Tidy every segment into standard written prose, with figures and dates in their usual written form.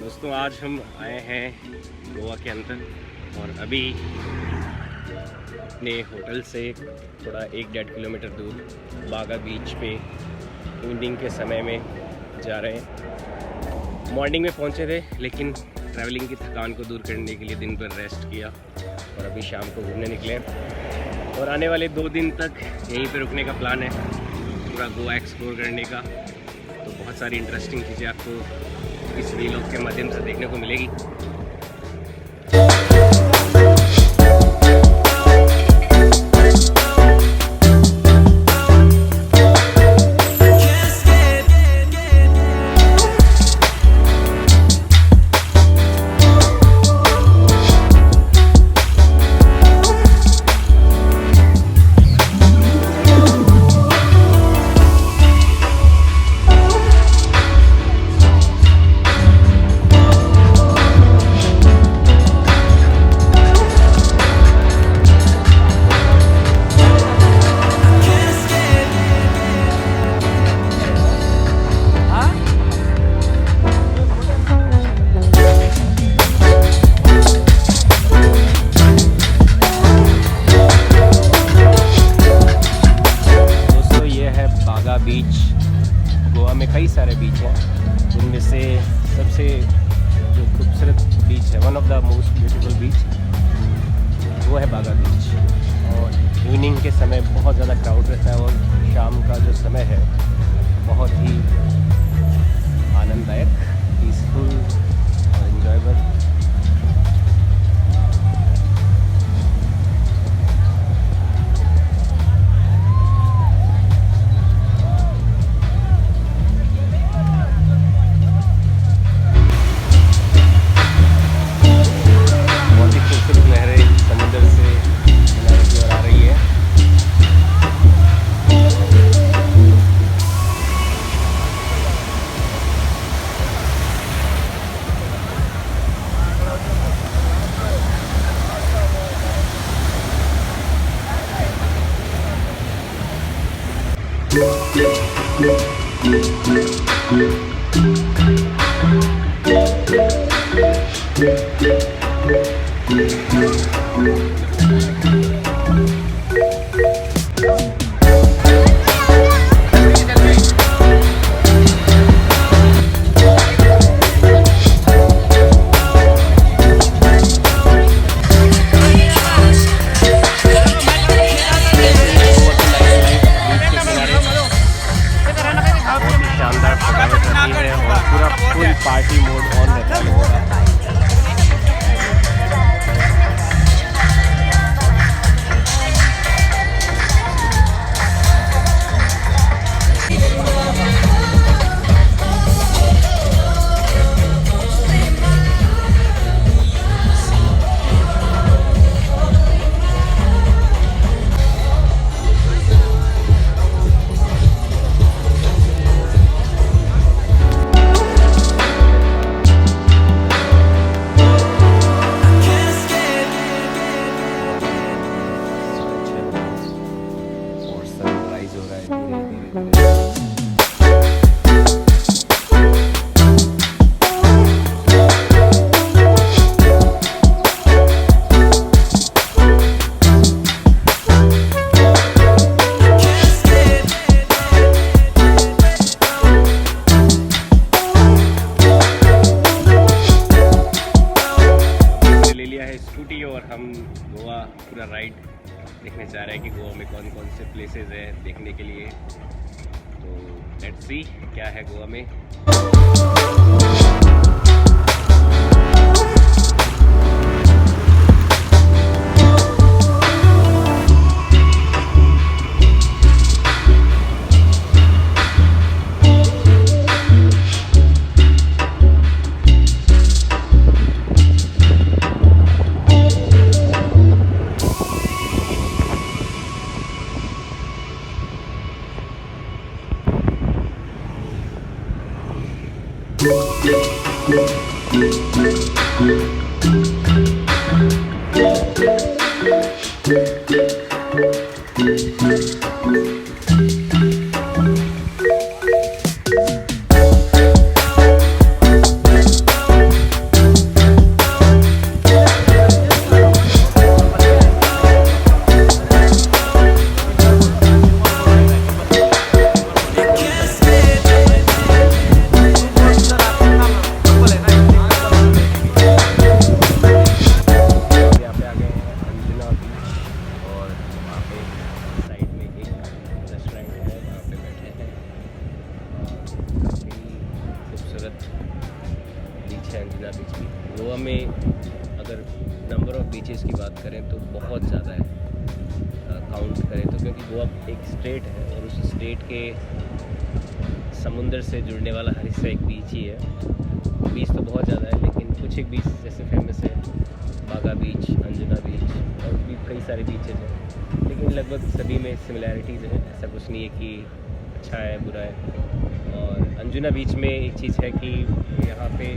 दोस्तों आज हम आए हैं गोवा के अंदर और अभी अपने होटल से थोड़ा 1-1.5 किलोमीटर दूर बागा बीच पे इवनिंग के समय में जा रहे हैं। मॉर्निंग में पहुंचे थे लेकिन ट्रैवलिंग की थकान को दूर करने के लिए दिन भर रेस्ट किया और अभी शाम को घूमने निकले और आने वाले 2 दिन तक यहीं पे रुकने का प्लान है, पूरा गोवा एक्सप्लोर करने का। तो बहुत सारी इंटरेस्टिंग चीज़ें आपको इस व्लॉग के माध्यम से देखने को मिलेगी। बीच गोवा में कई सारे बीच हैं, जिनमें से सबसे जो खूबसूरत बीच है, one of the most beautiful beach, वो है बागा बीच। और इवनिंग के समय बहुत ज़्यादा क्राउड रहता है और शाम का जो समय है बहुत ही आनंददायक, पीसफुल और एंजॉयबल। पार्टी मोड ऑन रहता है। स्कूटी और हम गोवा पूरा राइड देखने जा रहे हैं कि गोवा में कौन कौन से प्लेसेस हैं देखने के लिए। तो लेट्स सी क्या है गोवा में। है अंजुना बीच भी। गोवा में अगर नंबर ऑफ़ बीचेस की बात करें तो बहुत ज़्यादा है, काउंट करें तो, क्योंकि गोवा एक स्टेट है और उस स्टेट के समुंदर से जुड़ने वाला हर हिस्सा एक बीच ही है। बीच तो बहुत ज़्यादा है, लेकिन कुछ एक बीच जैसे फेमस है बागा बीच, अंजुना बीच, और भी कई सारे बीचेज हैं, लेकिन लगभग सभी में सिमिलैरिटीज़ हैं। ऐसा कुछ नहीं है कि अच्छा है बुरा है। और अंजुना बीच में एक चीज़ है कि यहाँ पे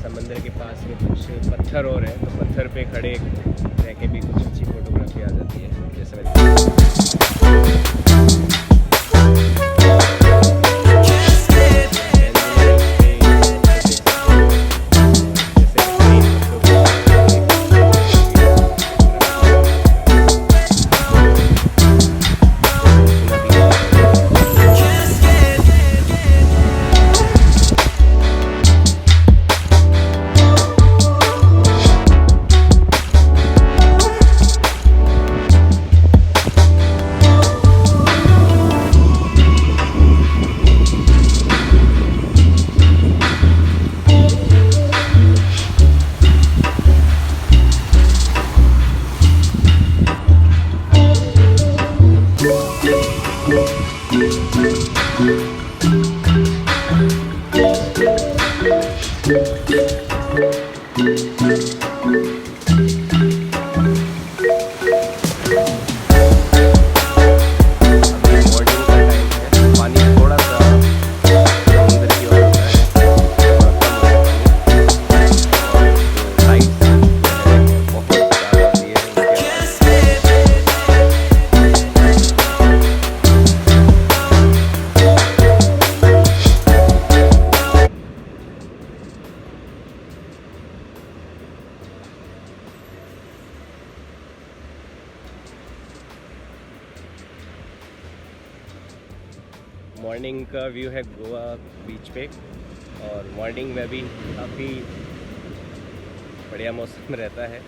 समंदर के पास में कुछ पत्थर और हैं, तो पत्थर पे खड़े रह के भी कुछ अच्छी फ़ोटोग्राफी आ जाती है। जैसे मॉर्निंग का व्यू है गोवा बीच पे, और मॉर्निंग में भी काफ़ी बढ़िया मौसम रहता है।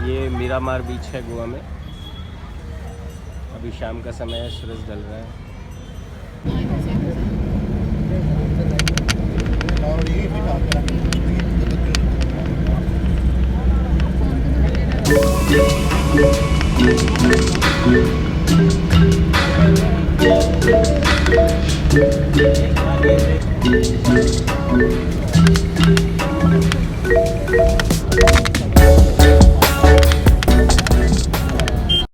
ये मीरामार बीच है गोवा में। अभी शाम का समय है, सूरज ढल रहा है। और ये